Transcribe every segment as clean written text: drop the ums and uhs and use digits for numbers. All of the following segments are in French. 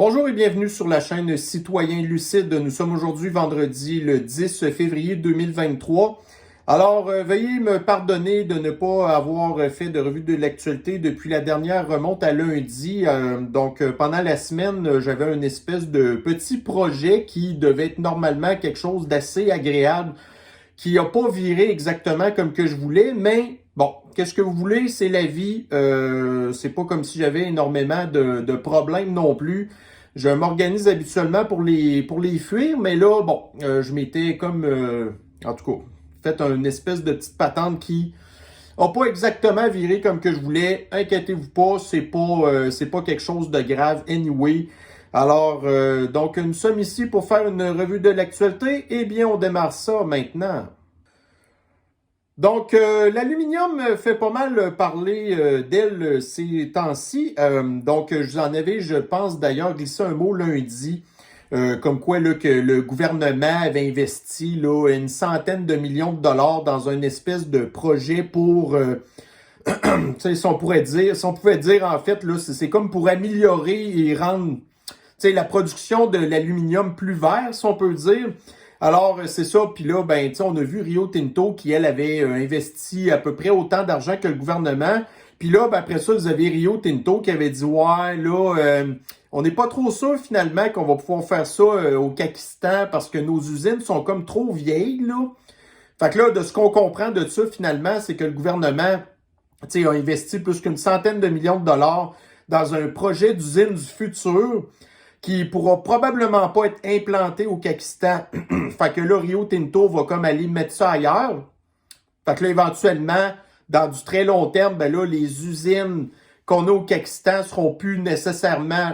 Bonjour et bienvenue sur la chaîne Citoyen Lucide. Nous sommes aujourd'hui vendredi le 10 février 2023. Alors, veuillez me pardonner de ne pas avoir fait de revue de l'actualité depuis la dernière remonte à lundi. Pendant la semaine, j'avais une espèce de petit projet qui devait être normalement quelque chose d'assez agréable, qui n'a pas viré exactement comme que je voulais, mais bon, qu'est-ce que vous voulez, c'est la vie. C'est pas comme si j'avais énormément de problèmes non plus. Je m'organise habituellement pour les fuir, mais là, bon, je m'étais comme, en tout cas, fait une espèce de petite patente qui n'a pas exactement viré comme que je voulais. Inquiétez-vous pas, c'est pas quelque chose de grave anyway. Alors, donc, nous sommes ici pour faire une revue de l'actualité. Eh bien, on démarre ça maintenant. Donc, l'aluminium fait pas mal parler d'elle ces temps-ci. Je vous en avais, je pense d'ailleurs, glissé un mot lundi, comme quoi là, que le gouvernement avait investi là, une centaine de millions de dollars dans une espèce de projet pour, si on pourrait dire, si on pouvait dire en fait, là, c'est comme pour améliorer et rendre la production de l'aluminium plus vert, si on peut dire. Alors, c'est ça. Puis là, on a vu Rio Tinto qui, elle, avait investi à peu près autant d'argent que le gouvernement. Puis là, après ça, vous avez Rio Tinto qui avait dit, ouais, là, on n'est pas trop sûr finalement qu'on va pouvoir faire ça au Pakistan parce que nos usines sont comme trop vieilles, là. Fait que là, de ce qu'on comprend de ça, finalement, c'est que le gouvernement, a investi plus qu'une centaine de millions de dollars dans un projet d'usine du futur qui pourra probablement pas être implanté au Pakistan. Fait que là, Rio Tinto va comme aller mettre ça ailleurs. Fait que là, éventuellement, dans du très long terme, là, les usines qu'on a au Pakistan seront plus nécessairement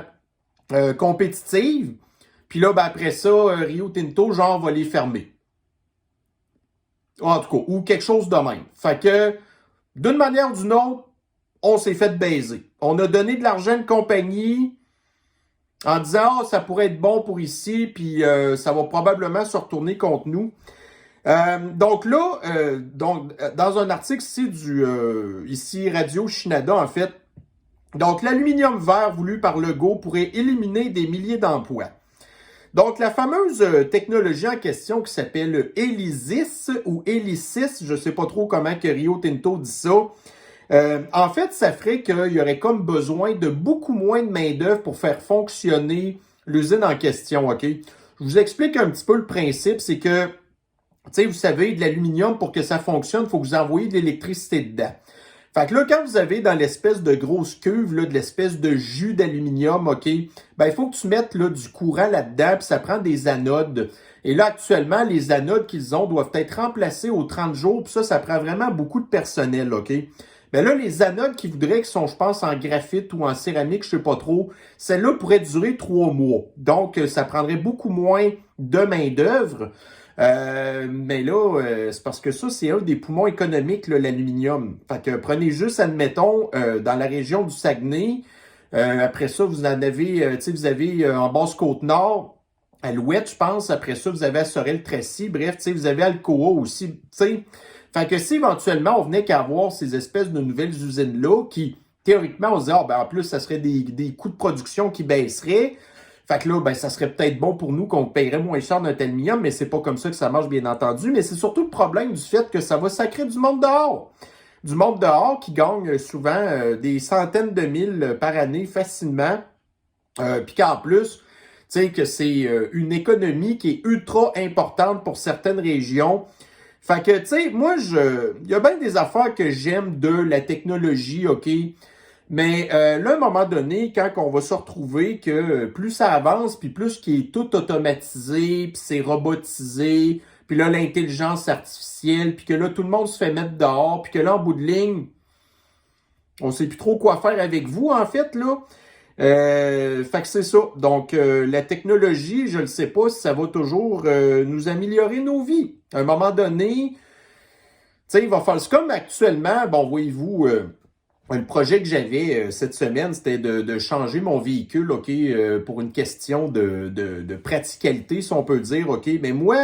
compétitives. Puis là, après ça, Rio Tinto, genre, va les fermer. En tout cas, ou quelque chose de même. Fait que, d'une manière ou d'une autre, on s'est fait baiser. On a donné de l'argent à une compagnie en disant ça pourrait être bon pour ici, puis ça va probablement se retourner contre nous. Dans un article ici ici Radio Shinada, en fait, donc l'aluminium vert voulu par Legault pourrait éliminer des milliers d'emplois. Donc, la fameuse technologie en question qui s'appelle ELYSIS ou ELYSIS, je ne sais pas trop comment que Rio Tinto dit ça. En fait, ça ferait qu'il y aurait comme besoin de beaucoup moins de main-d'œuvre pour faire fonctionner l'usine en question, OK? Je vous explique un petit peu le principe, c'est que, vous savez, de l'aluminium, pour que ça fonctionne, il faut que vous envoyiez de l'électricité dedans. Fait que là, quand vous avez dans l'espèce de grosse cuve, là, de l'espèce de jus d'aluminium, OK, il faut que tu mettes là, du courant là-dedans, puis ça prend des anodes. Et là, actuellement, les anodes qu'ils ont doivent être remplacées aux 30 jours, puis ça prend vraiment beaucoup de personnel, OK? Là, les anodes qu'ils voudraient, qui sont, je pense, en graphite ou en céramique, je sais pas trop, celles-là pourraient durer 3 mois. Donc, ça prendrait beaucoup moins de main-d'œuvre. C'est parce que ça, c'est un des poumons économiques, l'aluminium. Fait que prenez juste, admettons, dans la région du Saguenay, après ça, vous en avez, vous avez en Basse-Côte-Nord, Alouette, je pense. Après ça, vous avez à Sorel-Tracy. Bref, vous avez Alcoa aussi, Fait que si éventuellement on venait qu'à avoir ces espèces de nouvelles usines-là qui, théoriquement, on se disait, en plus, ça serait des coûts de production qui baisseraient. Fait que là, ça serait peut-être bon pour nous qu'on paierait moins cher notre aluminium, mais c'est pas comme ça que ça marche, bien entendu. Mais c'est surtout le problème du fait que ça va sacrer du monde dehors. Du monde dehors qui gagne souvent des centaines de mille par année facilement. Puis qu'en plus, que c'est une économie qui est ultra importante pour certaines régions. Fait que, moi, il y a bien des affaires que j'aime de la technologie, OK? Mais là, à un moment donné, quand on va se retrouver que plus ça avance, puis plus qui est tout automatisé, puis c'est robotisé, puis là, l'intelligence artificielle, puis que là, tout le monde se fait mettre dehors, puis que là, en bout de ligne, on sait plus trop quoi faire avec vous, en fait, là. Fait que c'est ça. Donc, la technologie, je ne sais pas si ça va toujours nous améliorer nos vies. À un moment donné, il va falloir... C'est comme actuellement, bon, voyez-vous... le projet que j'avais cette semaine, c'était de changer mon véhicule, OK, pour une question de praticalité, si on peut dire, OK. Mais moi,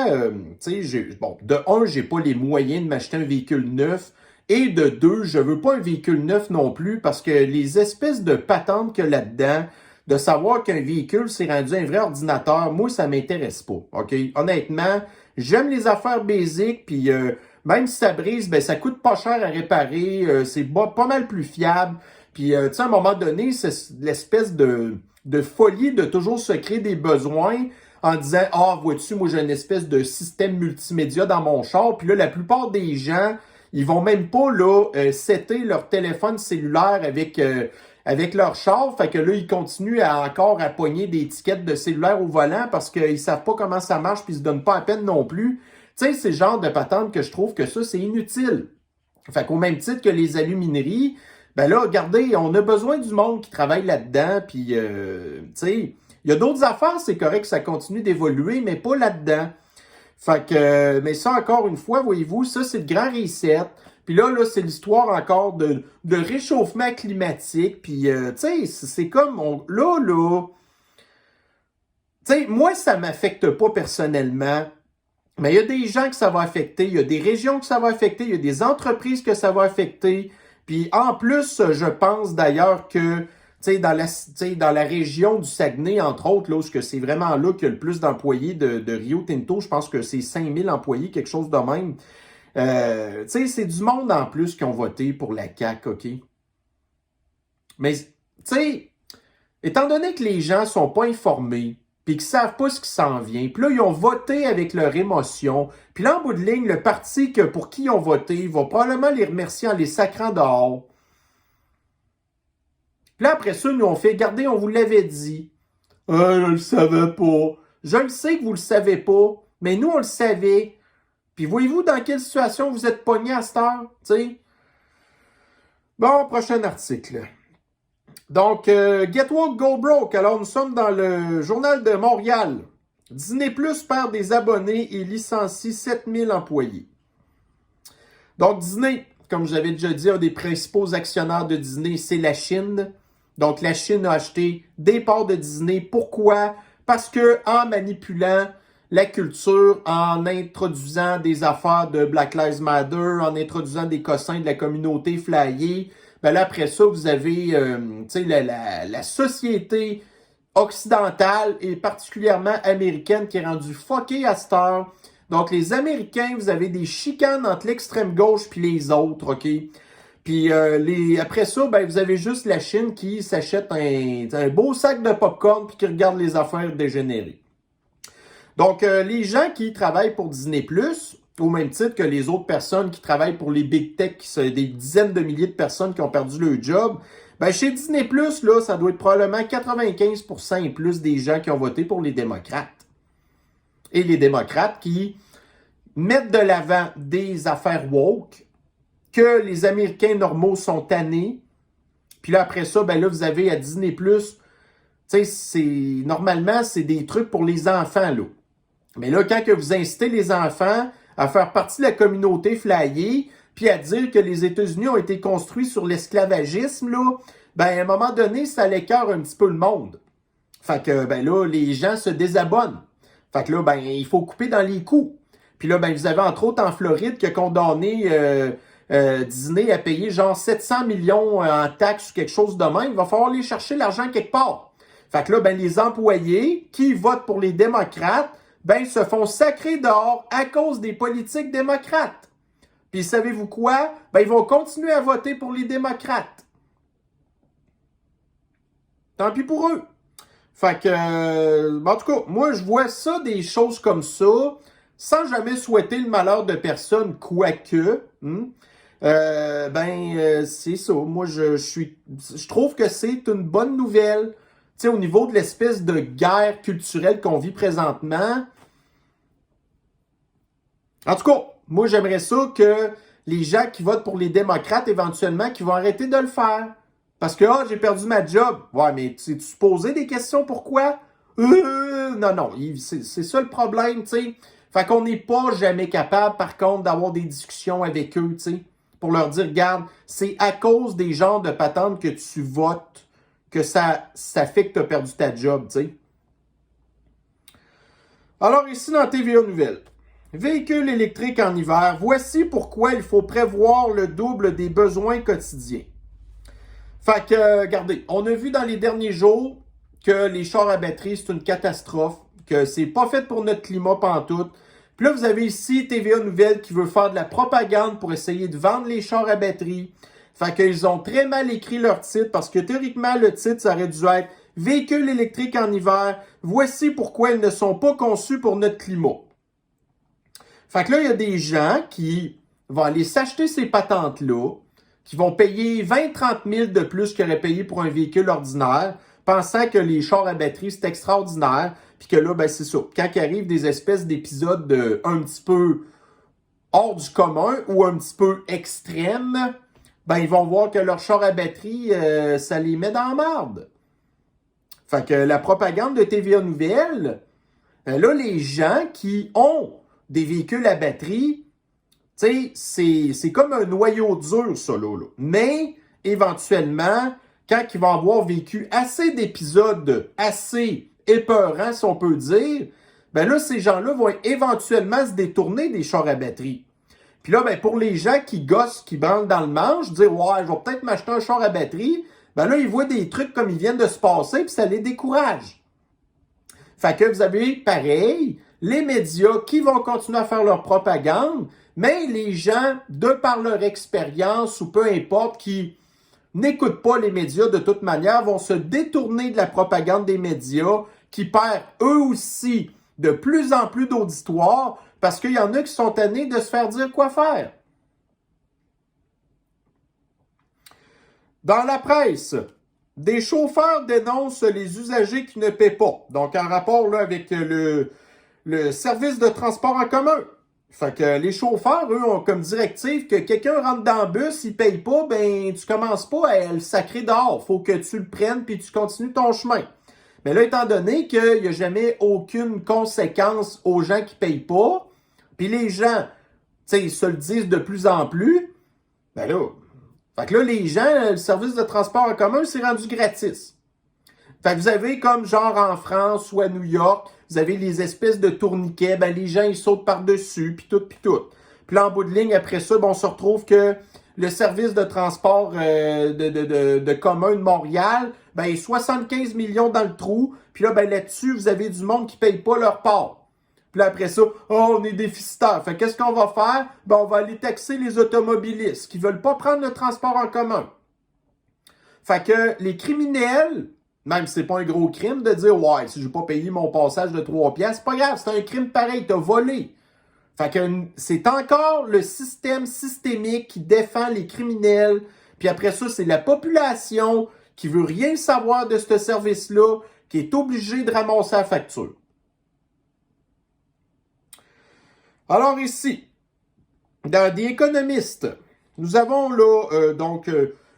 de un, j'ai pas les moyens de m'acheter un véhicule neuf. Et de deux, je veux pas un véhicule neuf non plus parce que les espèces de patentes qu'il y a là-dedans, de savoir qu'un véhicule s'est rendu un vrai ordinateur, moi, ça m'intéresse pas, OK? Honnêtement, j'aime les affaires basiques, puis même si ça brise, ben ça coûte pas cher à réparer, c'est pas mal plus fiable. Puis, tu sais, à un moment donné, c'est l'espèce de folie de toujours se créer des besoins en disant « Ah, vois-tu, moi j'ai une espèce de système multimédia dans mon char. » Puis là, la plupart des gens, ils vont même pas là setter leur téléphone cellulaire avec leur char. Fait que là, ils continuent encore à pogner des étiquettes de cellulaire au volant parce qu'ils savent pas comment ça marche puis ils se donnent pas à peine non plus. Tu sais, c'est le genre de patente que je trouve que ça, c'est inutile. Fait qu'au même titre que les alumineries, ben là, regardez, on a besoin du monde qui travaille là-dedans, puis, tu sais, il y a d'autres affaires, c'est correct que ça continue d'évoluer, mais pas là-dedans. Fait que, mais ça, encore une fois, voyez-vous, ça, c'est le grand reset. Puis là, c'est l'histoire encore de réchauffement climatique, puis, tu sais, c'est comme, tu sais, moi, ça m'affecte pas personnellement, mais il y a des gens que ça va affecter, il y a des régions que ça va affecter, il y a des entreprises que ça va affecter. Puis en plus, je pense d'ailleurs que dans la région du Saguenay, entre autres, là, où c'est vraiment là qu'il y a le plus d'employés de Rio Tinto, je pense que c'est 5000 employés, quelque chose de même. C'est du monde en plus qui ont voté pour la CAQ, OK? Mais, tu sais, étant donné que les gens sont pas informés, puis qu'ils savent pas ce qui s'en vient, puis là, ils ont voté avec leur émotion, puis là, en bout de ligne, le parti pour qui ils ont voté va probablement les remercier en les sacrant dehors. Puis là, après ça, nous, on fait, regardez, on vous l'avait dit. Ah, je le savais pas. Je le sais que vous le savez pas, mais nous, on le savait. Puis voyez-vous dans quelle situation vous êtes pogné à cette heure, tu sais? Bon, prochain article. Donc, Get Woke, Go Broke. Alors, nous sommes dans le Journal de Montréal. Disney Plus perd des abonnés et licencie 7000 employés. Donc, Disney, comme je l'avais déjà dit, un des principaux actionnaires de Disney, c'est la Chine. Donc, la Chine a acheté des parts de Disney. Pourquoi? Parce que en manipulant la culture, en introduisant des affaires de Black Lives Matter, en introduisant des cossins de la communauté flyée, ben là, après ça, vous avez la société occidentale et particulièrement américaine qui est rendue fuckée à cette heure. Donc, les Américains, vous avez des chicanes entre l'extrême gauche puis les autres, OK? Puis après ça, ben, vous avez juste la Chine qui s'achète un beau sac de popcorn puis qui regarde les affaires dégénérer. Donc, les gens qui travaillent pour Disney+, au même titre que les autres personnes qui travaillent pour les big tech, qui sont des dizaines de milliers de personnes qui ont perdu leur job, ben chez Disney+, là, ça doit être probablement 95% et plus des gens qui ont voté pour les démocrates. Et les démocrates qui mettent de l'avant des affaires woke, que les Américains normaux sont tannés. Puis là, après ça, ben là, vous avez à Disney+, tu sais, normalement, c'est des trucs pour les enfants, là. Mais là, quand que vous incitez les enfants à faire partie de la communauté flyée, puis à dire que les États-Unis ont été construits sur l'esclavagisme, là, ben, à un moment donné, ça l'écœure un petit peu le monde. Fait que, ben là, les gens se désabonnent. Fait que là, ben, il faut couper dans les coûts. Puis là, ben, vous avez entre autres en Floride qui a condamné Disney à payer genre 700 millions en taxes ou quelque chose de même. Il va falloir aller chercher l'argent quelque part. Fait que là, ben, les employés qui votent pour les démocrates, ben, se font sacrer dehors à cause des politiques démocrates. Puis savez-vous quoi? Ben, ils vont continuer à voter pour les démocrates. Tant pis pour eux. Fait que, en tout cas, moi, je vois ça, des choses comme ça, sans jamais souhaiter le malheur de personne, quoique. C'est ça. Moi, je trouve que c'est une bonne nouvelle. Tu sais, au niveau de l'espèce de guerre culturelle qu'on vit présentement. En tout cas, moi, j'aimerais ça que les gens qui votent pour les démocrates, éventuellement, qui vont arrêter de le faire. Parce que, j'ai perdu ma job. Ouais, mais tu posais des questions, pourquoi? Non, c'est ça le problème, tu sais. Fait qu'on n'est pas jamais capable, par contre, d'avoir des discussions avec eux, tu sais. Pour leur dire, regarde, c'est à cause des genres de patentes que tu votes que ça fait que tu as perdu ta job, tu sais. Alors, ici, dans TVA Nouvelles. Véhicules électriques en hiver, voici pourquoi il faut prévoir le double des besoins quotidiens. Fait que, regardez, on a vu dans les derniers jours que les chars à batterie, c'est une catastrophe, que c'est pas fait pour notre climat pantoute. Puis là, vous avez ici TVA Nouvelle qui veut faire de la propagande pour essayer de vendre les chars à batterie. Fait qu'ils ont très mal écrit leur titre parce que théoriquement, le titre, ça aurait dû être « Véhicules électriques en hiver, voici pourquoi ils ne sont pas conçus pour notre climat ». Fait que là, il y a des gens qui vont aller s'acheter ces patentes-là, qui vont payer 20-30 000 de plus qu'ils auraient payé pour un véhicule ordinaire, pensant que les chars à batterie, c'est extraordinaire, puis que là, ben c'est ça. Quand il arrive des espèces d'épisodes un petit peu hors du commun ou un petit peu extrêmes, ben ils vont voir que leur char à batterie, ça les met dans la merde. Fait que la propagande de TVA Nouvelle, là, les gens qui ont des véhicules à batterie, tu sais, c'est comme un noyau dur, ça, là. Mais, éventuellement, quand ils vont avoir vécu assez d'épisodes assez épeurants, si on peut dire, ben là, ces gens-là vont éventuellement se détourner des chars à batterie. Puis là, ben pour les gens qui gossent, qui branlent dans le manche, dire « Ouais, je vais peut-être m'acheter un char à batterie », ben là, ils voient des trucs comme ils viennent de se passer, puis ça les décourage. Fait que vous avez, pareil, les médias qui vont continuer à faire leur propagande, mais les gens, de par leur expérience ou peu importe, qui n'écoutent pas les médias de toute manière, vont se détourner de la propagande des médias, qui perd eux aussi de plus en plus d'auditoire, parce qu'il y en a qui sont tannés de se faire dire quoi faire. Dans la presse, des chauffeurs dénoncent les usagers qui ne paient pas. Donc, en rapport là, avec le service de transport en commun. Fait que les chauffeurs, eux, ont comme directive que quelqu'un rentre dans le bus, il paye pas, ben tu commences pas à le sacrer dehors. Faut que tu le prennes puis tu continues ton chemin. Mais là, étant donné qu'il n'y a jamais aucune conséquence aux gens qui payent pas, puis les gens, tu sais, ils se le disent de plus en plus, ben là, fait que là, les gens, le service de transport en commun, c'est rendu gratis. Fait que vous avez comme genre en France ou à New York, vous avez les espèces de tourniquets, ben les gens, ils sautent par-dessus, puis tout, puis tout. Puis là, en bout de ligne, après ça, ben, on se retrouve que le service de transport de commun de Montréal, ben 75 millions dans le trou, puis là, ben là-dessus, vous avez du monde qui paye pas leur part. Puis là, après ça, oh, on est déficitaire. Fait qu'est-ce qu'on va faire? Ben, on va aller taxer les automobilistes qui veulent pas prendre le transport en commun. Fait que les criminels, même si c'est pas un gros crime de dire, ouais, si j'ai pas payé mon passage de 3 piastres, c'est pas grave, c'est un crime pareil, t'as volé. Fait que c'est encore le système systémique qui défend les criminels. Puis après ça, c'est la population qui veut rien savoir de ce service-là, qui est obligée de ramasser la facture. Alors ici, dans The Economist, nous avons là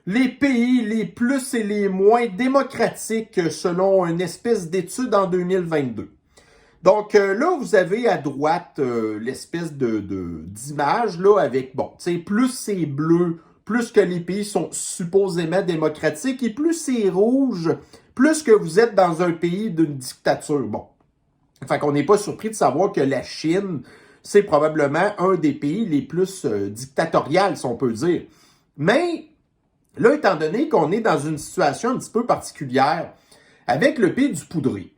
les pays les plus et les moins démocratiques selon une espèce d'étude en 2022. Donc là, vous avez à droite l'espèce d'image là avec, bon, tu sais, plus c'est bleu, plus que les pays sont supposément démocratiques, et plus c'est rouge, plus que vous êtes dans un pays d'une dictature. Bon, fait qu'on n'est pas surpris de savoir que la Chine, c'est probablement un des pays les plus dictatoriales, si on peut dire. Mais là, étant donné qu'on est dans une situation un petit peu particulière avec le pays du poudré,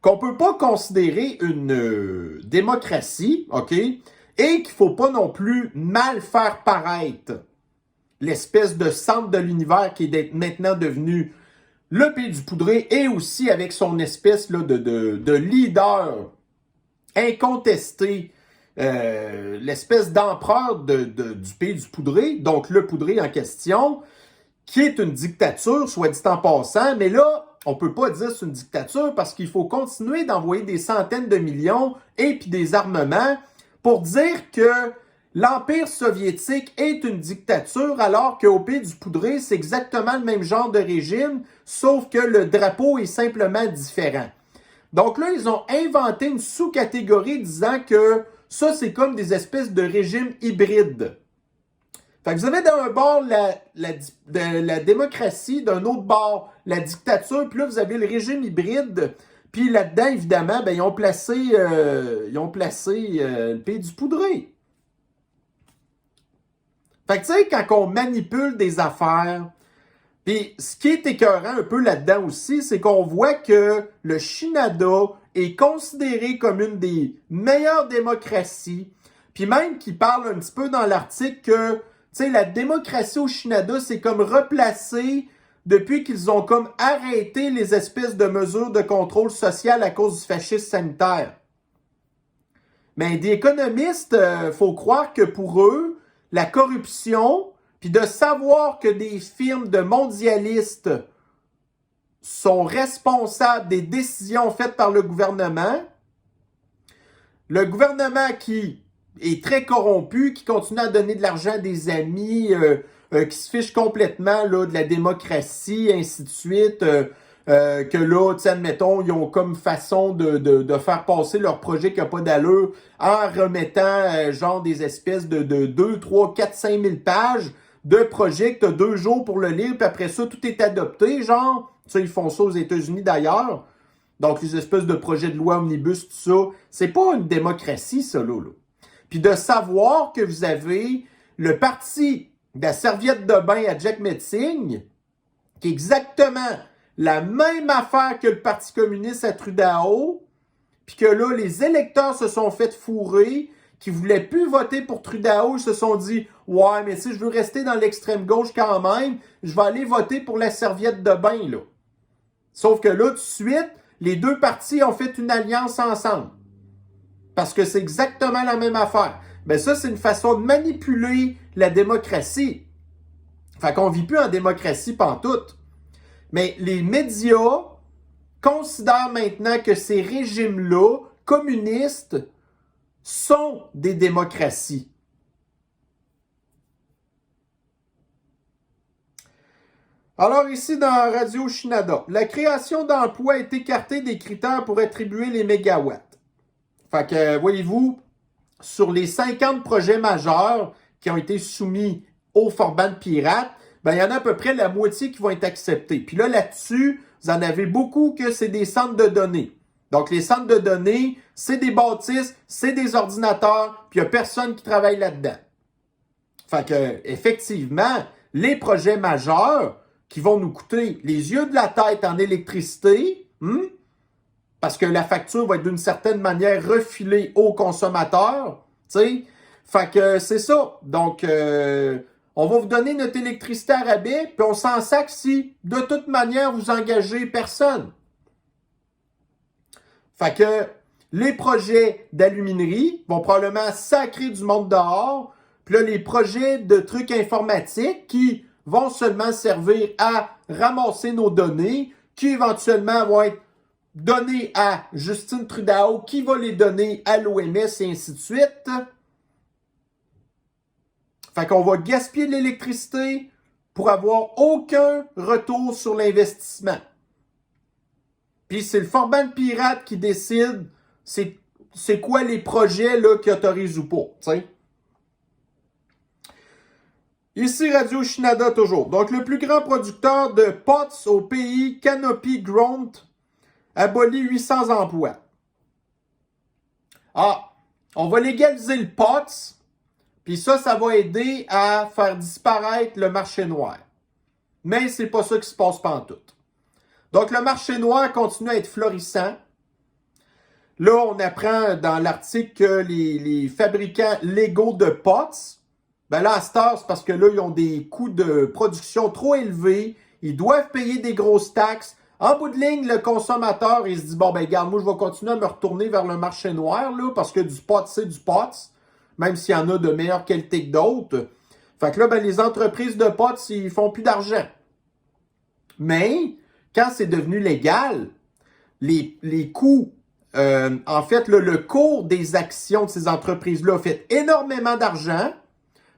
qu'on ne peut pas considérer une démocratie, OK, et qu'il ne faut pas non plus mal faire paraître l'espèce de centre de l'univers qui est maintenant devenu le pays du poudré, et aussi avec son espèce là, de leader incontesté, l'espèce d'empereur du pays du poudré, donc le poudré en question, qui est une dictature, soit dit en passant, mais là, on peut pas dire que c'est une dictature parce qu'il faut continuer d'envoyer des centaines de millions et puis des armements pour dire que l'Empire soviétique est une dictature alors qu'au pays du poudré, c'est exactement le même genre de régime, sauf que le drapeau est simplement différent. Donc là, ils ont inventé une sous-catégorie disant que ça, c'est comme des espèces de régimes hybrides. Fait que vous avez d'un bord la démocratie, d'un autre bord la dictature, puis là, vous avez le régime hybride. Puis là-dedans, évidemment, ben, ils ont placé le pays du poudré. Fait que tu sais, quand on manipule des affaires, Puis, ce qui est écœurant un peu là-dedans aussi, c'est qu'on voit que le Canada est considéré comme une des meilleures démocraties. Puis même qu'il parle un petit peu dans l'article que, tu sais, la démocratie au Canada, c'est comme replacé depuis qu'ils ont comme arrêté les espèces de mesures de contrôle social à cause du fascisme sanitaire. Mais des économistes, faut croire que pour eux, la corruption, puis de savoir que des firmes de mondialistes sont responsables des décisions faites par le gouvernement qui est très corrompu, qui continue à donner de l'argent à des amis, qui se fiche complètement là, de la démocratie, ainsi de suite, que là, admettons, ils ont comme façon de faire passer leur projet qui n'a pas d'allure en remettant genre des espèces de 2, 3, 4, 5 000 pages de projet que tu as 2 jours pour le lire, puis après ça, tout est adopté, genre. Ça, ils font ça aux États-Unis d'ailleurs. Donc, les espèces de projets de loi omnibus, tout ça, c'est pas une démocratie, ça, là. Puis de savoir que vous avez le parti de la serviette de bain à Jack Metzing, qui est exactement la même affaire que le Parti communiste à Trudeau, puis que là, les électeurs se sont fait fourrer, qui voulaient plus voter pour Trudeau, ils se sont dit « Ouais, mais si je veux rester dans l'extrême gauche quand même, je vais aller voter pour la serviette de bain, là. » Sauf que là, tout de suite, les deux partis ont fait une alliance ensemble. Parce que c'est exactement la même affaire. Mais ça, c'est une façon de manipuler la démocratie. Fait qu'on vit plus en démocratie pantoute. Mais les médias considèrent maintenant que ces régimes-là, communistes, sont des démocraties. Alors ici dans Radio-Canada, la création d'emplois est écartée des critères pour attribuer les mégawatts. Fait que, voyez-vous, sur les 50 projets majeurs qui ont été soumis au Forban Pirate, ben, il y en a à peu près la moitié qui vont être acceptés. Puis là-dessus, vous en avez beaucoup que c'est des centres de données. Donc, les centres de données, c'est des bâtisses, c'est des ordinateurs, puis il n'y a personne qui travaille là-dedans. Fait que, effectivement, les projets majeurs qui vont nous coûter les yeux de la tête en électricité, parce que la facture va être d'une certaine manière refilée aux consommateurs, tu sais. Fait que c'est ça. Donc, on va vous donner notre électricité à rabais, puis on s'en sac si, de toute manière, vous engagez personne. Fait que les projets d'aluminerie vont probablement sacrer du monde dehors, puis là, les projets de trucs informatiques qui vont seulement servir à ramasser nos données, qui éventuellement vont être données à Justin Trudeau, qui va les donner à l'OMS et ainsi de suite. Fait qu'on va gaspiller de l'électricité pour avoir aucun retour sur l'investissement. Puis c'est le Forban Pirate qui décide c'est quoi les projets là, qui autorisent ou pas. T'sais. Ici, Radio-Canada toujours. Donc, le plus grand producteur de pots au pays, Canopy Growth, abolit 800 emplois. Ah, on va légaliser le pot, puis ça va aider à faire disparaître le marché noir. Mais c'est pas ça qui se passe pantoute. Donc, le marché noir continue à être florissant. Là, on apprend dans l'article que les fabricants légaux de pots, ben là, à cette heure, c'est parce que là, ils ont des coûts de production trop élevés. Ils doivent payer des grosses taxes. En bout de ligne, le consommateur, il se dit, bon, ben, regarde, moi, je vais continuer à me retourner vers le marché noir, là, parce que du pot, c'est du pot, même s'il y en a de meilleure qualité que d'autres. Fait que là, ben, les entreprises de pot, ils font plus d'argent. Mais, quand c'est devenu légal, les coûts, en fait, là, le cours des actions de ces entreprises-là a fait énormément d'argent.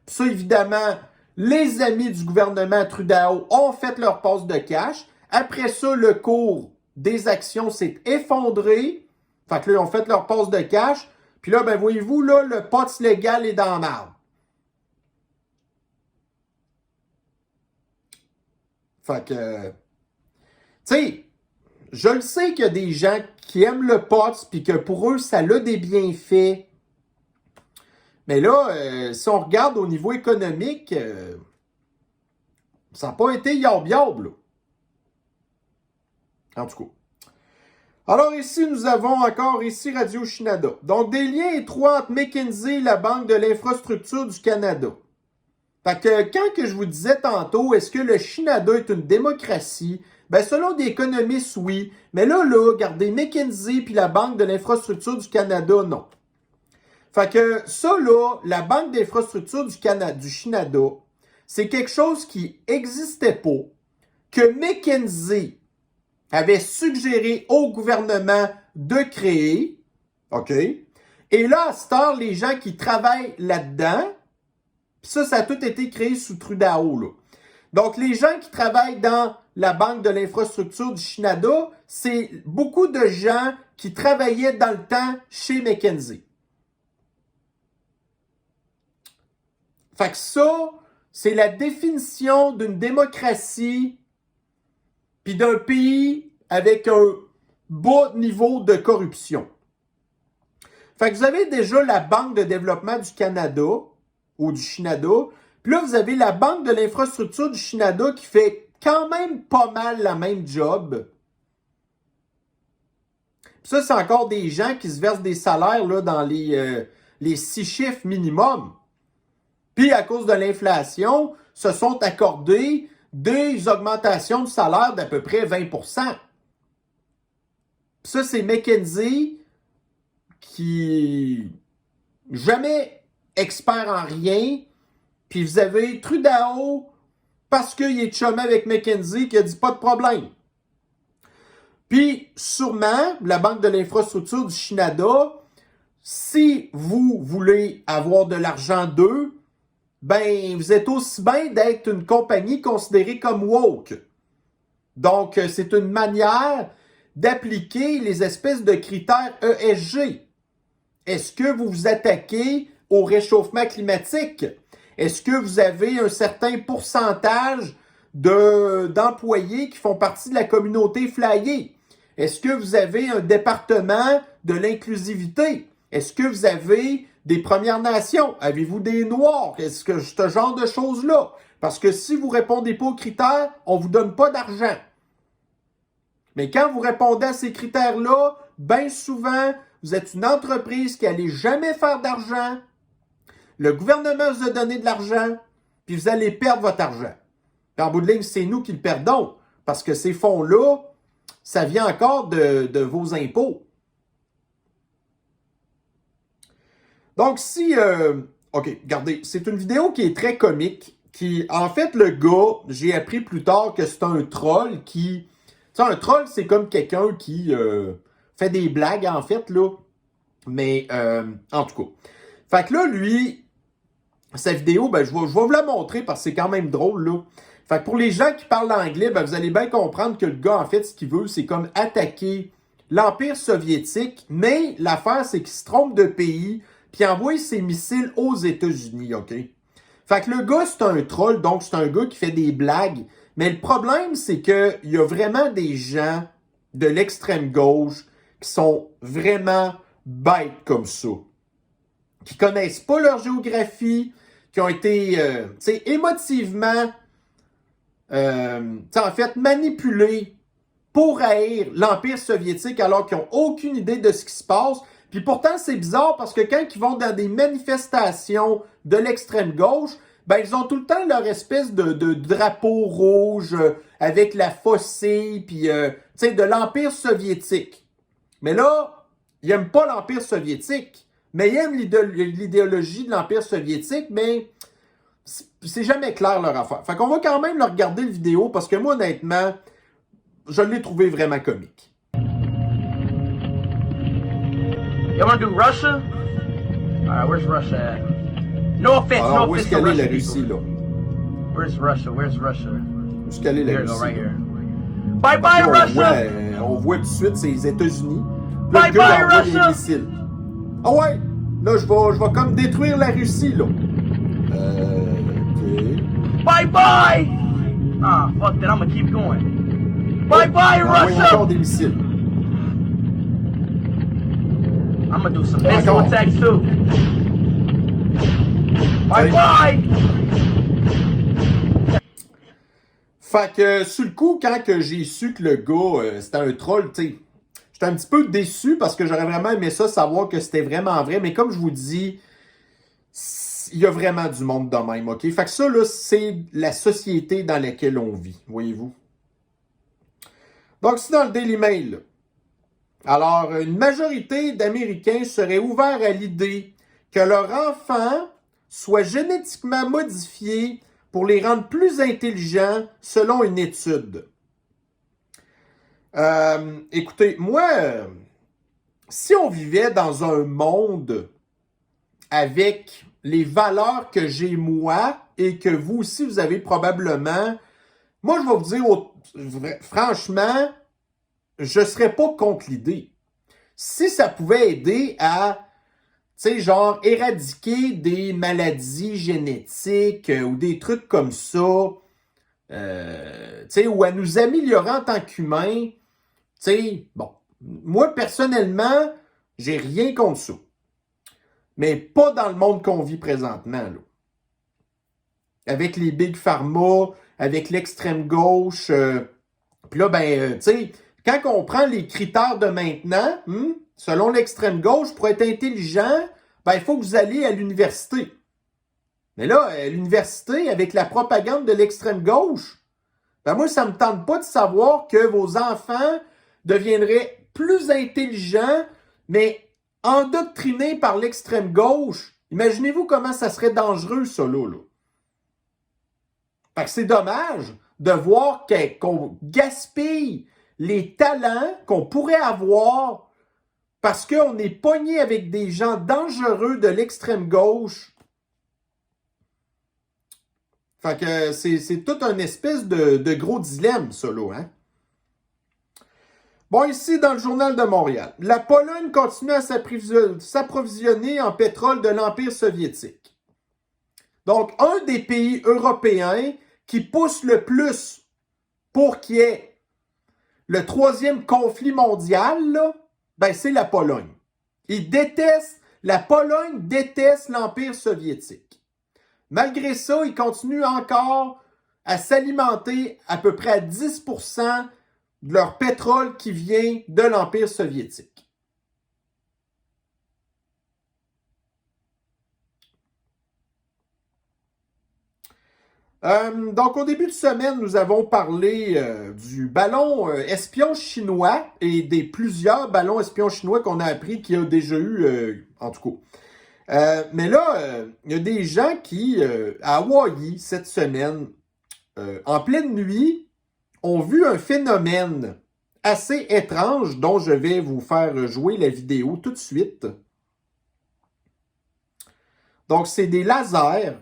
Puis ça, évidemment, les amis du gouvernement Trudeau ont fait leur passe de cash. Après ça, le cours des actions s'est effondré. Fait que là, ils ont fait leur passe de cash. Puis là, ben voyez-vous, là, le pot légal est dans la marde. Fait que, tu sais, je le sais qu'il y a des gens qui aiment le pot, puis que pour eux, ça a des bienfaits. Mais là, si on regarde au niveau économique, Ça n'a pas été yob-yob, là. En tout cas. Alors ici, nous avons encore ici Radio-Canada. Donc, des liens étroits entre McKinsey et la Banque de l'infrastructure du Canada. Fait que quand que je vous disais tantôt, est-ce que le Canada est une démocratie? Ben, selon des économistes, oui. Mais là, regardez, McKinsey puis la Banque de l'infrastructure du Canada, non. Fait que ça, là, la Banque d'infrastructure du Canada, c'est quelque chose qui n'existait pas, que McKinsey avait suggéré au gouvernement de créer, OK? Et là, à cette heure, les gens qui travaillent là-dedans, ça a tout été créé sous Trudeau, là. Donc, les gens qui travaillent dans la Banque de l'infrastructure du Canada, c'est beaucoup de gens qui travaillaient dans le temps chez McKinsey. Fait que ça, c'est la définition d'une démocratie puis d'un pays avec un bas niveau de corruption. Fait que vous avez déjà la Banque de développement du Canada ou du Canada, puis là, vous avez la Banque de l'infrastructure du Canada qui fait quand même pas mal la même job. Puis ça, c'est encore des gens qui se versent des salaires là, dans les 6 chiffres minimum. Puis, à cause de l'inflation, se sont accordés des augmentations de salaire d'à peu près 20%. Puis ça, c'est McKinsey qui jamais expert en rien. Puis vous avez Trudeau, parce qu'il est chumé avec McKinsey, qui a dit pas de problème. Puis, sûrement, la Banque de l'infrastructure du Canada, si vous voulez avoir de l'argent d'eux, ben, vous êtes aussi bien d'être une compagnie considérée comme woke. Donc, c'est une manière d'appliquer les espèces de critères ESG. Est-ce que vous vous attaquez au réchauffement climatique? Est-ce que vous avez un certain pourcentage d'employés qui font partie de la communauté flyée? Est-ce que vous avez un département de l'inclusivité? Est-ce que vous avez des Premières Nations? Avez-vous des Noirs? Est-ce que ce genre de choses-là? Parce que si vous ne répondez pas aux critères, on ne vous donne pas d'argent. Mais quand vous répondez à ces critères-là, bien souvent, vous êtes une entreprise qui n'allait jamais faire d'argent. Le gouvernement vous a donné de l'argent, puis vous allez perdre votre argent. Puis en bout de ligne, c'est nous qui le perdons, parce que ces fonds-là, ça vient encore de vos impôts. Donc, OK, regardez, c'est une vidéo qui est très comique, qui, en fait, le gars, j'ai appris plus tard que c'est un troll qui... Tu sais, un troll, c'est comme quelqu'un qui fait des blagues, en fait, là. Mais, en tout cas. Fait que là, lui, sa vidéo, ben, je vais vous la montrer parce que c'est quand même drôle, là. Fait que pour les gens qui parlent anglais, ben, vous allez bien comprendre que le gars, en fait, ce qu'il veut, c'est comme attaquer l'Empire soviétique. Mais l'affaire, c'est qu'il se trompe de pays, puis envoie ses missiles aux États-Unis, OK? Fait que le gars, c'est un troll, donc c'est un gars qui fait des blagues. Mais le problème, c'est qu'il y a vraiment des gens de l'extrême gauche qui sont vraiment bêtes comme ça. Qui connaissent pas leur géographie, qui ont été, émotivement, en fait, manipulés pour haïr l'Empire soviétique alors qu'ils n'ont aucune idée de ce qui se passe. Puis pourtant, c'est bizarre parce que quand ils vont dans des manifestations de l'extrême gauche, ben ils ont tout le temps leur espèce de drapeau rouge avec la faucille, puis de l'Empire soviétique. Mais là, ils n'aiment pas l'Empire soviétique, mais ils aiment l'idéologie de l'Empire soviétique, mais c'est jamais clair leur affaire. Fait qu'on va quand même leur regarder la vidéo parce que moi, honnêtement, je l'ai trouvé vraiment comique. You wanna do Russia? Alright, where's Russia at? No offense, Alors, no où offense est-ce to qu'elle est Russian la Russie, people. là? Where's Russia? Where's Russia? Où est-ce qu'elle est la Here we go, Russie? right here. Bye bye, Russia! On voit tout de suite, c'est les États-Unis. Bye Le gars bye, envoie Russia! des missiles. Ah ouais! Là, je vais comme détruire la Russie, là. OK. Bye bye! Ah, fuck that, I'm gonna keep going. Bye bye, On envoie Russia! encore des missiles. I'm gonna do some missile Encore. attacks too. Bye Salut. bye! Fait que, sur le coup, quand que j'ai su que le gars, c'était un troll, tu sais, j'étais un petit peu déçu parce que j'aurais vraiment aimé ça, savoir que c'était vraiment vrai. Mais comme je vous dis, il y a vraiment du monde de même, OK? Fait que ça, là, c'est la société dans laquelle on vit, voyez-vous. Donc, c'est dans le Daily Mail, là. Alors, une majorité d'Américains seraient ouverts à l'idée que leur enfant soit génétiquement modifié pour les rendre plus intelligents selon une étude. Écoutez, moi, si on vivait dans un monde avec les valeurs que j'ai moi et que vous aussi vous avez probablement, moi je vais vous dire franchement, je serais pas contre l'idée. Si ça pouvait aider à, tu sais, genre éradiquer des maladies génétiques ou des trucs comme ça, tu sais, ou à nous améliorer en tant qu'humains, tu sais, bon, moi personnellement, j'ai rien contre ça. Mais pas dans le monde qu'on vit présentement, là. Avec les big pharma, avec l'extrême gauche. Puis là, tu sais, quand on prend les critères de maintenant, selon l'extrême gauche, pour être intelligent, il faut que vous alliez à l'université. Mais là, à l'université, avec la propagande de l'extrême gauche, moi, ça me tente pas de savoir que vos enfants deviendraient plus intelligents, mais endoctrinés par l'extrême gauche. Imaginez-vous comment ça serait dangereux, ça, là. Fait que c'est dommage de voir qu'on gaspille les talents qu'on pourrait avoir parce qu'on est pogné avec des gens dangereux de l'extrême gauche. Fait que c'est tout un espèce de gros dilemme, ça, là, hein? Bon, ici, dans le Journal de Montréal, la Pologne continue à s'approvisionner en pétrole de l'Empire soviétique. Donc, un des pays européens qui pousse le plus pour qu'il y ait le troisième conflit mondial, là, c'est la Pologne. La Pologne déteste l'Empire soviétique. Malgré ça, ils continuent encore à s'alimenter à peu près à 10% de leur pétrole qui vient de l'Empire soviétique. Donc, au début de semaine, nous avons parlé du ballon espion chinois et des plusieurs ballons espions chinois qu'on a appris qu'il y a déjà eu, en tout cas. Mais là, il y a des gens qui, à Hawaï, cette semaine, en pleine nuit, ont vu un phénomène assez étrange dont je vais vous faire jouer la vidéo tout de suite. Donc, c'est des lasers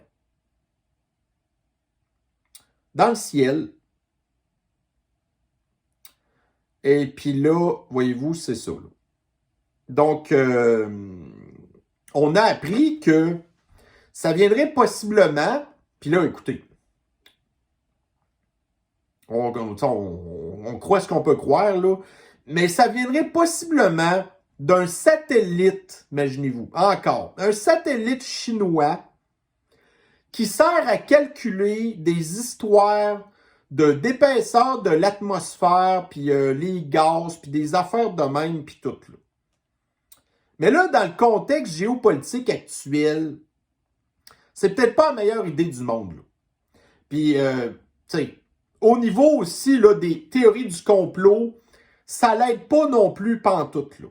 dans le ciel. Et puis là, voyez-vous, c'est ça. Là. Donc, on a appris que ça viendrait possiblement, puis là, écoutez, on croit ce qu'on peut croire, là, mais ça viendrait possiblement d'un satellite, imaginez-vous, encore, un satellite chinois qui sert à calculer des histoires d'épaisseur de l'atmosphère, puis les gaz, puis des affaires de même, puis tout. Là. Mais là, dans le contexte géopolitique actuel, c'est peut-être pas la meilleure idée du monde. Là. Puis, tu sais, au niveau aussi là, des théories du complot, ça l'aide pas non plus pantoute. Là.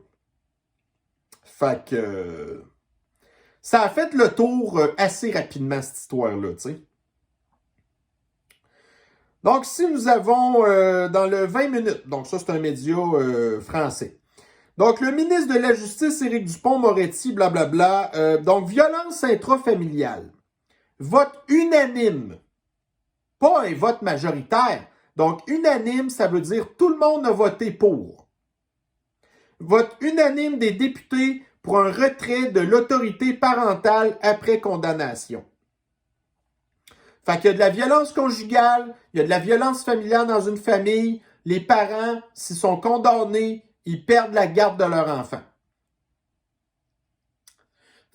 Fait que... ça a fait le tour assez rapidement, cette histoire-là, tu sais. Donc, si nous avons dans le 20 minutes, donc ça, c'est un média français. Donc, le ministre de la Justice, Éric Dupond-Moretti, blablabla, donc, violence intrafamiliale. Vote unanime. Pas un vote majoritaire. Donc, unanime, ça veut dire tout le monde a voté pour. Vote unanime des députés pour un retrait de l'autorité parentale après condamnation. Fait qu'il y a de la violence conjugale, il y a de la violence familiale dans une famille. Les parents, s'ils sont condamnés, ils perdent la garde de leur enfant.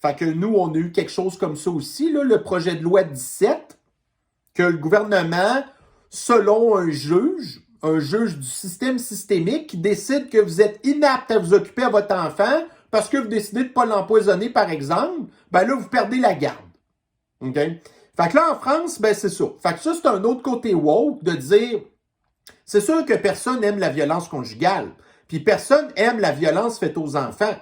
Fait que nous, on a eu quelque chose comme ça aussi, là, le projet de loi 17, que le gouvernement selon un juge du système systémique qui décide que vous êtes inapte à vous occuper à votre enfant parce que vous décidez de ne pas l'empoisonner, par exemple, ben là, vous perdez la garde. OK? Fait que là, en France, ben c'est ça. Fait que ça, c'est un autre côté woke de dire, c'est sûr que personne n'aime la violence conjugale, puis personne aime la violence faite aux enfants.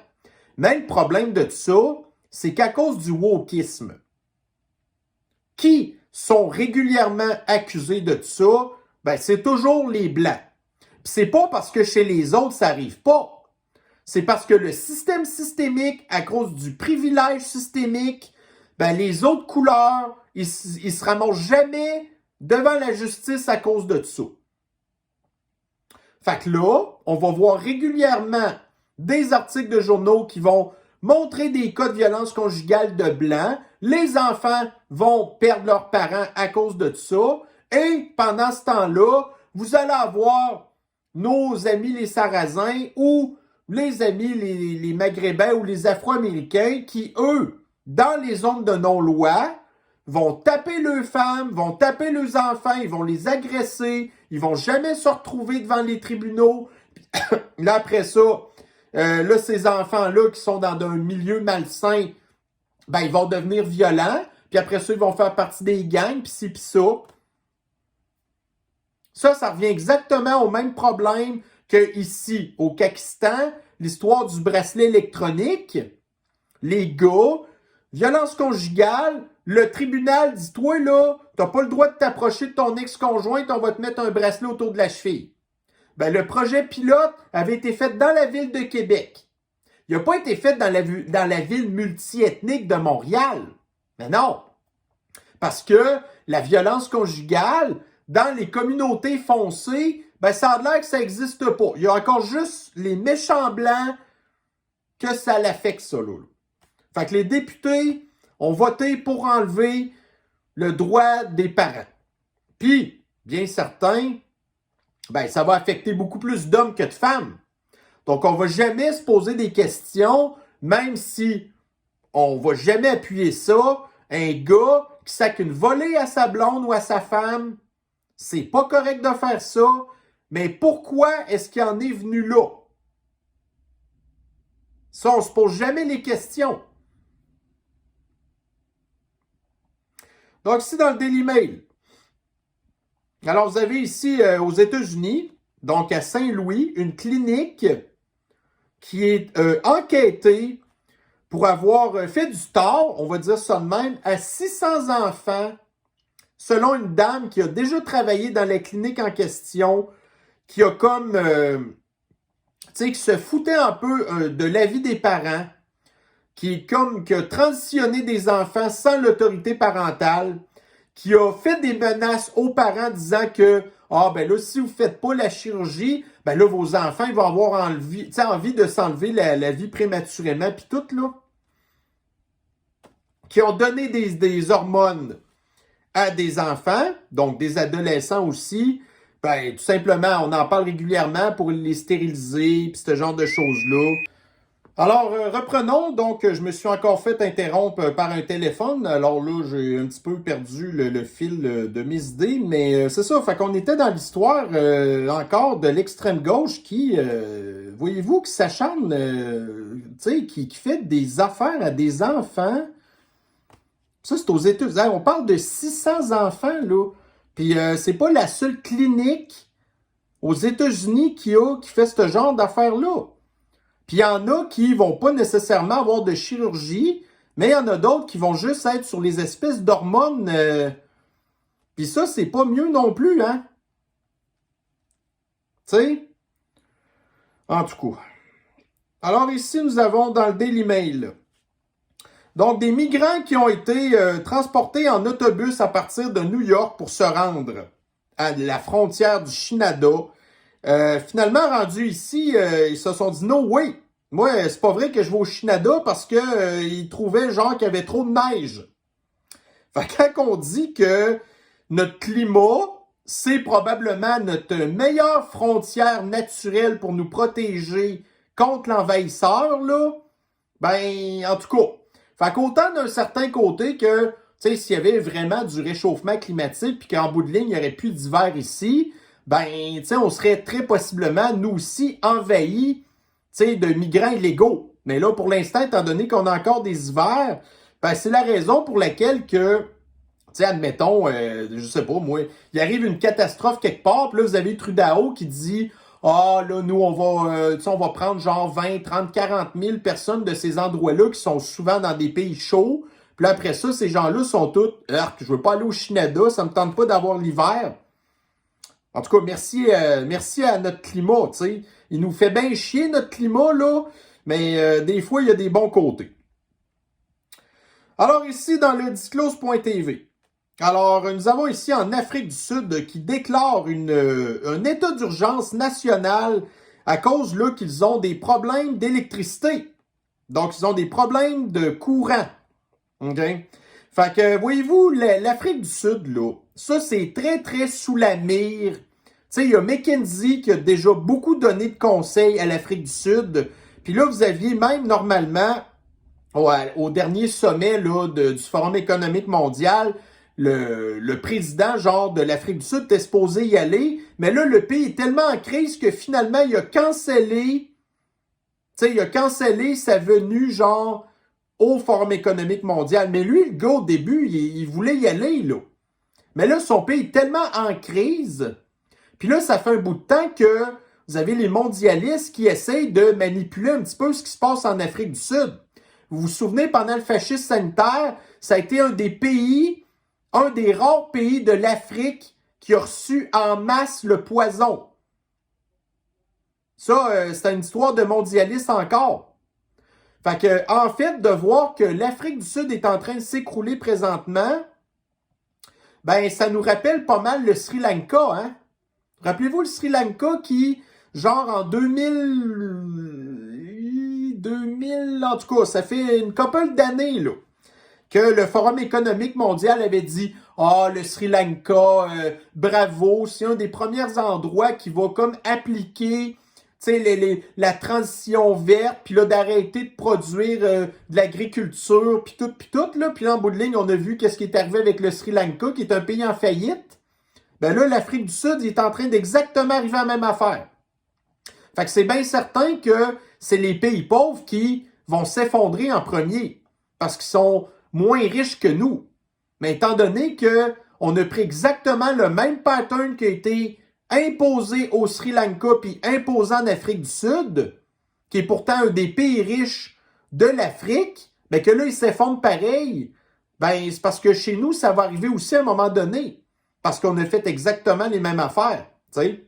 Mais le problème de tout ça, c'est qu'à cause du wokisme, qui sont régulièrement accusés de tout ça, ben c'est toujours les Blancs. Puis c'est pas parce que chez les autres, ça arrive pas. C'est parce que le système systémique, à cause du privilège systémique, ben les autres couleurs, ils se ramassent jamais devant la justice à cause de tout ça. Fait que là, on va voir régulièrement des articles de journaux qui vont montrer des cas de violence conjugale de blancs. Les enfants vont perdre leurs parents à cause de tout ça. Et pendant ce temps-là, vous allez avoir nos amis les Sarrasins ou les amis les Maghrébins ou les Afro-Américains qui, eux, dans les zones de non-loi, vont taper leurs femmes, vont taper leurs enfants, ils vont les agresser, ils vont jamais se retrouver devant les tribunaux. Là, après ça, là, ces enfants-là qui sont dans un milieu malsain, ben, ils vont devenir violents, puis après ça, ils vont faire partie des gangs, puis ci, puis ça. Ça revient exactement au même problème que ici, au Pakistan, l'histoire du bracelet électronique. Les gars, violence conjugale, le tribunal dit, toi là, t'as pas le droit de t'approcher de ton ex-conjointe, on va te mettre un bracelet autour de la cheville. Ben, le projet pilote avait été fait dans la ville de Québec. Il n'a pas été fait dans la ville multiethnique de Montréal. Mais non. Parce que la violence conjugale, dans les communautés foncées, ben, ça a l'air que ça n'existe pas. Il y a encore juste les méchants blancs que ça l'affecte, ça, là. Fait que les députés ont voté pour enlever le droit des parents. Puis, bien certain, ben, ça va affecter beaucoup plus d'hommes que de femmes. Donc, on ne va jamais se poser des questions, même si on ne va jamais appuyer ça. Un gars qui sac une volée à sa blonde ou à sa femme, c'est pas correct de faire ça, mais pourquoi est-ce qu'il en est venu là? Ça, on ne se pose jamais les questions. Donc, ici, dans le Daily Mail, alors vous avez ici aux États-Unis, donc à Saint-Louis, une clinique qui est enquêtée pour avoir fait du tort, on va dire ça de même, à 600 enfants, selon une dame qui a déjà travaillé dans la clinique en question, qui a comme, tu sais, qui se foutait un peu de l'avis des parents, qui a transitionné des enfants sans l'autorité parentale, qui a fait des menaces aux parents disant que, ben là, si vous ne faites pas la chirurgie, ben là, vos enfants, ils vont avoir envie de s'enlever la vie prématurément, puis tout, là. Qui ont donné des hormones à des enfants, donc des adolescents aussi, ben, tout simplement, on en parle régulièrement pour les stériliser, puis ce genre de choses-là. Alors, reprenons. Donc, je me suis encore fait interrompre par un téléphone. Alors là, j'ai un petit peu perdu le fil de mes idées, mais c'est ça. Fait qu'on était dans l'histoire encore de l'extrême gauche qui, voyez-vous, qui s'acharne, tu sais, qui fait des affaires à des enfants. Ça, c'est aux États-Unis. On parle de 600 enfants, là. Puis, c'est pas la seule clinique aux États-Unis qui fait ce genre d'affaires-là. Puis il y en a qui vont pas nécessairement avoir de chirurgie, mais il y en a d'autres qui vont juste être sur les espèces d'hormones. Puis ça, c'est pas mieux non plus, hein? Tu sais? En tout cas. Alors ici, nous avons dans le Daily Mail, donc des migrants qui ont été transportés en autobus à partir de New York pour se rendre à la frontière du Canada. Finalement, rendus ici, ils se sont dit « No way! Moi, c'est pas vrai que je vais au Canada parce que ils trouvaient genre qu'il y avait trop de neige. » Fait que quand on dit que notre climat, c'est probablement notre meilleure frontière naturelle pour nous protéger contre l'envahisseur, là, ben, en tout cas, fait qu'autant d'un certain côté que sais, s'il y avait vraiment du réchauffement climatique puis qu'en bout de ligne, il n'y aurait plus d'hiver ici, ben, tu sais, on serait très possiblement, nous aussi, envahis, tu sais, de migrants illégaux. Mais là, pour l'instant, étant donné qu'on a encore des hivers, ben, c'est la raison pour laquelle que, tu sais, admettons, je sais pas, moi, il arrive une catastrophe quelque part, puis là, vous avez Trudeau qui dit, ah, là, nous, on va prendre genre 20, 30, 40 000 personnes de ces endroits-là qui sont souvent dans des pays chauds. Puis là, après ça, ces gens-là sont tous, je veux pas aller au Canada, ça me tente pas d'avoir l'hiver. En tout cas, merci à notre climat, tu sais. Il nous fait bien chier, notre climat, là, mais des fois, il y a des bons côtés. Alors, ici, dans le disclose.tv, alors, nous avons ici en Afrique du Sud qui déclare un état d'urgence national à cause là qu'ils ont des problèmes d'électricité. Donc, ils ont des problèmes de courant. OK? Fait que, voyez-vous, l'Afrique du Sud, là, ça, c'est très, très sous la mire. Tu sais, il y a McKinsey qui a déjà beaucoup donné de conseils à l'Afrique du Sud. Puis là, vous aviez même, normalement, au dernier sommet là, du Forum économique mondial, le président, genre, de l'Afrique du Sud était supposé y aller. Mais là, le pays est tellement en crise que finalement, il a cancellé sa venue, genre, au Forum économique mondial. Mais lui, le gars, au début, il voulait y aller, là. Mais là, son pays est tellement en crise. Puis là, ça fait un bout de temps que vous avez les mondialistes qui essayent de manipuler un petit peu ce qui se passe en Afrique du Sud. Vous vous souvenez, pendant le fascisme sanitaire, ça a été un des rares pays de l'Afrique qui a reçu en masse le poison. Ça, c'est une histoire de mondialistes encore. Fait que, en fait, de voir que l'Afrique du Sud est en train de s'écrouler présentement, ben, ça nous rappelle pas mal le Sri Lanka, hein? Rappelez-vous le Sri Lanka qui, genre en 2000, en tout cas, ça fait une couple d'années, là, que le Forum économique mondial avait dit « Ah, le Sri Lanka, bravo, c'est un des premiers endroits qui va comme appliquer la transition verte, puis là, d'arrêter de produire de l'agriculture, puis tout, là. Puis là, en bout de ligne, on a vu qu'est-ce qui est arrivé avec le Sri Lanka, qui est un pays en faillite. Ben là, l'Afrique du Sud est en train d'exactement arriver à la même affaire. Fait que c'est bien certain que c'est les pays pauvres qui vont s'effondrer en premier, parce qu'ils sont moins riches que nous. Mais étant donné qu'on a pris exactement le même pattern qui a été imposé au Sri Lanka puis imposé en Afrique du Sud, qui est pourtant un des pays riches de l'Afrique, ben que là, ils s'effondrent pareil, ben c'est parce que chez nous, ça va arriver aussi à un moment donné. Parce qu'on a fait exactement les mêmes affaires, tu sais.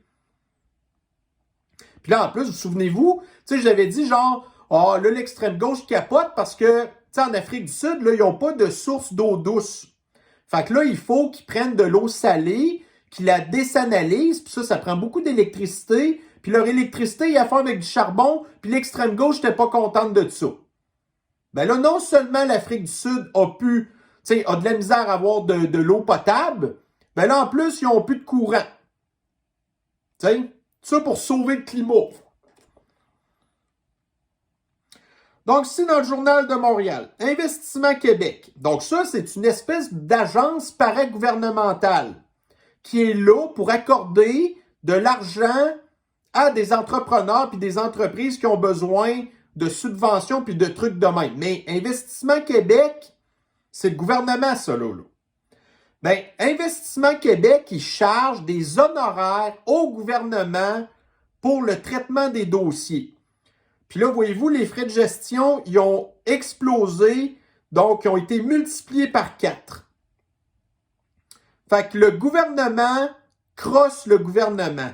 Puis là, en plus, vous souvenez-vous, tu sais, j'avais dit genre, ah, là, l'extrême gauche capote parce que, tu sais, en Afrique du Sud, là, ils n'ont pas de source d'eau douce. Fait que là, il faut qu'ils prennent de l'eau salée, qu'ils la désanalysent, puis ça prend beaucoup d'électricité, puis leur électricité, il y a fait avec du charbon, puis l'extrême gauche n'était pas contente de ça. Ben là, non seulement l'Afrique du Sud a de la misère à avoir de l'eau potable, ben là, en plus, ils n'ont plus de courant. Tu sais, ça pour sauver le climat. Donc, ici, dans le Journal de Montréal, Investissement Québec. Donc, ça, c'est une espèce d'agence paragouvernementale qui est là pour accorder de l'argent à des entrepreneurs puis des entreprises qui ont besoin de subventions puis de trucs de même. Mais Investissement Québec, c'est le gouvernement, ça, là. Bien, Investissement Québec, il charge des honoraires au gouvernement pour le traitement des dossiers. Puis là, voyez-vous, les frais de gestion, ils ont explosé, donc ils ont été multipliés par 4. Fait que le gouvernement crosse le gouvernement.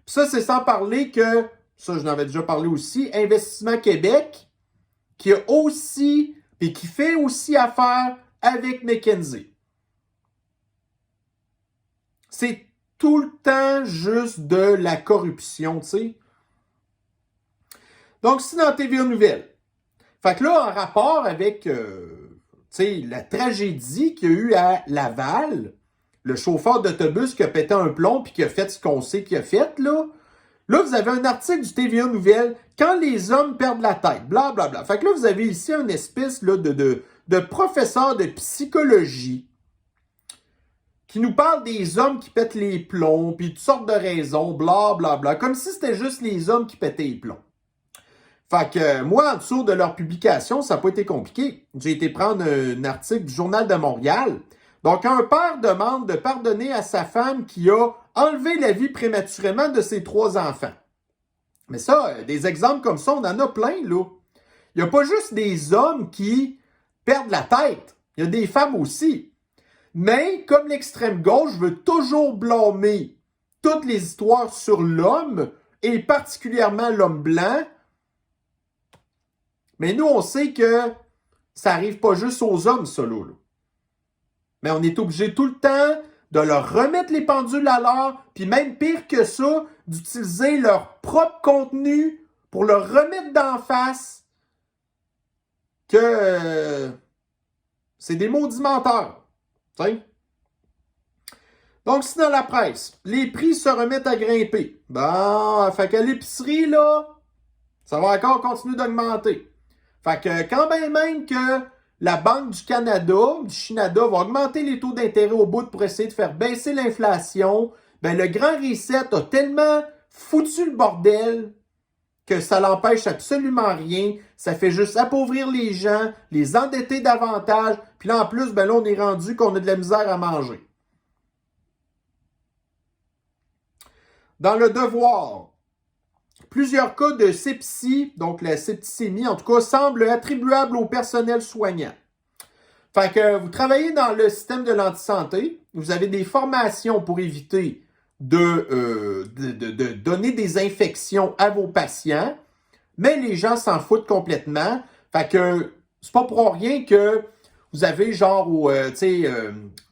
Puis ça, c'est sans parler que, ça, je n'en avais déjà parlé aussi, Investissement Québec, qui a aussi, puis qui fait aussi affaire avec McKinsey. C'est tout le temps juste de la corruption, tu sais. Donc, c'est dans TVA Nouvelles. Fait que là, en rapport avec la tragédie qu'il y a eu à Laval, le chauffeur d'autobus qui a pété un plomb puis qui a fait ce qu'on sait qu'il a fait, là, vous avez un article du TVA Nouvelles, quand les hommes perdent la tête, blablabla. Fait que là, vous avez ici une espèce là, de de professeurs de psychologie qui nous parlent des hommes qui pètent les plombs, puis toutes sortes de raisons, bla bla bla, comme si c'était juste les hommes qui pétaient les plombs. Fait que moi, en dessous de leur publication, ça n'a pas été compliqué. J'ai été prendre un article du Journal de Montréal. Donc, un père demande de pardonner à sa femme qui a enlevé la vie prématurément de ses 3 enfants. Mais ça, des exemples comme ça, on en a plein, là. Il n'y a pas juste des hommes qui perdent la tête. Il y a des femmes aussi. Mais, comme l'extrême gauche veut toujours blâmer toutes les histoires sur l'homme, et particulièrement l'homme blanc, mais nous, on sait que ça n'arrive pas juste aux hommes, ça, là. Mais on est obligé tout le temps de leur remettre les pendules à l'heure, puis même pire que ça, d'utiliser leur propre contenu pour leur remettre d'en face que c'est des maudits menteurs. T'sais? Donc, si dans la presse, les prix se remettent à grimper, bon, fait qu'à l'épicerie, là, ça va encore continuer d'augmenter. Fait que quand même que la Banque du Canada, du Canada, va augmenter les taux d'intérêt au bout pour essayer de faire baisser l'inflation, ben le Grand Reset a tellement foutu le bordel que ça n'empêche absolument rien. Ça fait juste appauvrir les gens, les endetter davantage, puis là en plus, ben là on est rendu qu'on a de la misère à manger. Dans le Devoir, plusieurs cas de sepsie, donc la septicémie en tout cas, semblent attribuables au personnel soignant. Fait que vous travaillez dans le système de l'antisanté, vous avez des formations pour éviter de donner des infections à vos patients, mais les gens s'en foutent complètement. Fait que c'est pas pour rien que vous avez genre,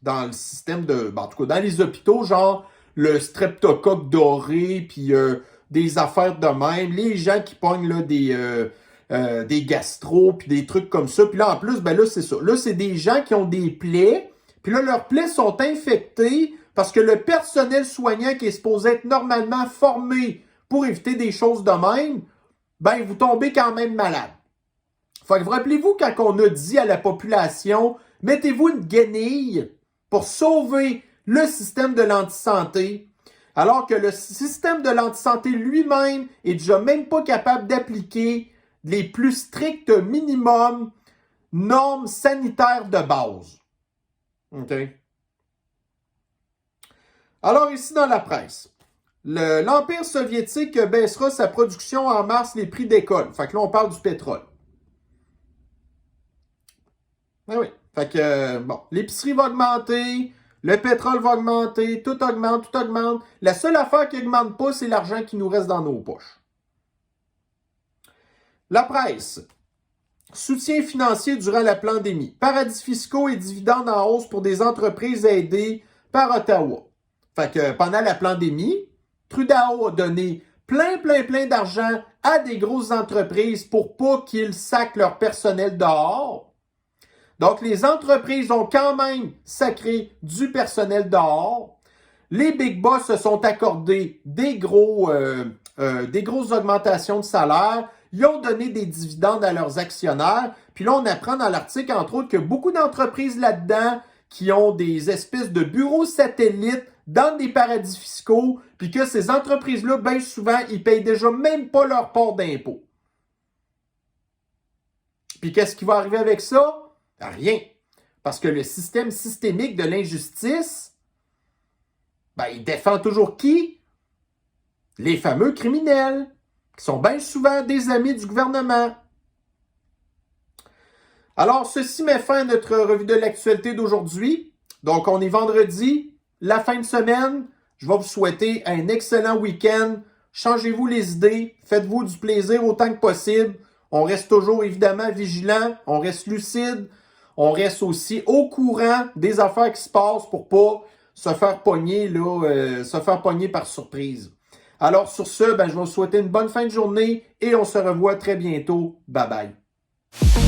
dans le système de, en tout cas dans les hôpitaux, genre le streptocoque doré, puis des affaires de même, les gens qui pognent là, des gastros, puis des trucs comme ça. Puis là, en plus, ben là, c'est ça. Là, c'est des gens qui ont des plaies, puis là, leurs plaies sont infectées parce que le personnel soignant qui est supposé être normalement formé pour éviter des choses de même, ben, vous tombez quand même malade. Fait que vous rappelez-vous quand on a dit à la population, mettez-vous une guenille pour sauver le système de l'antisanté, alors que le système de l'antisanté lui-même est déjà même pas capable d'appliquer les plus stricts minimums normes sanitaires de base. OK? Alors ici dans la presse, l'Empire soviétique baissera sa production en mars les prix d'école. Fait que là on parle du pétrole. Ah oui. Fait que, bon, l'épicerie va augmenter, le pétrole va augmenter, tout augmente, tout augmente. La seule affaire qui n'augmente pas, c'est l'argent qui nous reste dans nos poches. La presse. Soutien financier durant la pandémie. Paradis fiscaux et dividendes en hausse pour des entreprises aidées par Ottawa. Fait que pendant la pandémie, Trudeau a donné plein d'argent à des grosses entreprises pour pas qu'ils sacrent leur personnel dehors. Donc, les entreprises ont quand même sacré du personnel dehors. Les big boss se sont accordés des grosses augmentations de salaire. Ils ont donné des dividendes à leurs actionnaires. Puis là, on apprend dans l'article, entre autres, que beaucoup d'entreprises là-dedans qui ont des espèces de bureaux satellites dans des paradis fiscaux, puis que ces entreprises-là, bien souvent, ils payent déjà même pas leur part d'impôt. Puis qu'est-ce qui va arriver avec ça? Rien. Parce que le système systémique de l'injustice, ben, il défend toujours qui? Les fameux criminels, qui sont bien souvent des amis du gouvernement. Alors, ceci met fin à notre revue de l'actualité d'aujourd'hui. Donc, on est vendredi, la fin de semaine. Je vais vous souhaiter un excellent week-end. Changez-vous les idées, faites-vous du plaisir autant que possible. On reste toujours évidemment vigilant, on reste lucide. On reste aussi au courant des affaires qui se passent pour pas se faire pogner par surprise. Alors sur ce, je vais vous souhaiter une bonne fin de journée et on se revoit très bientôt. Bye bye.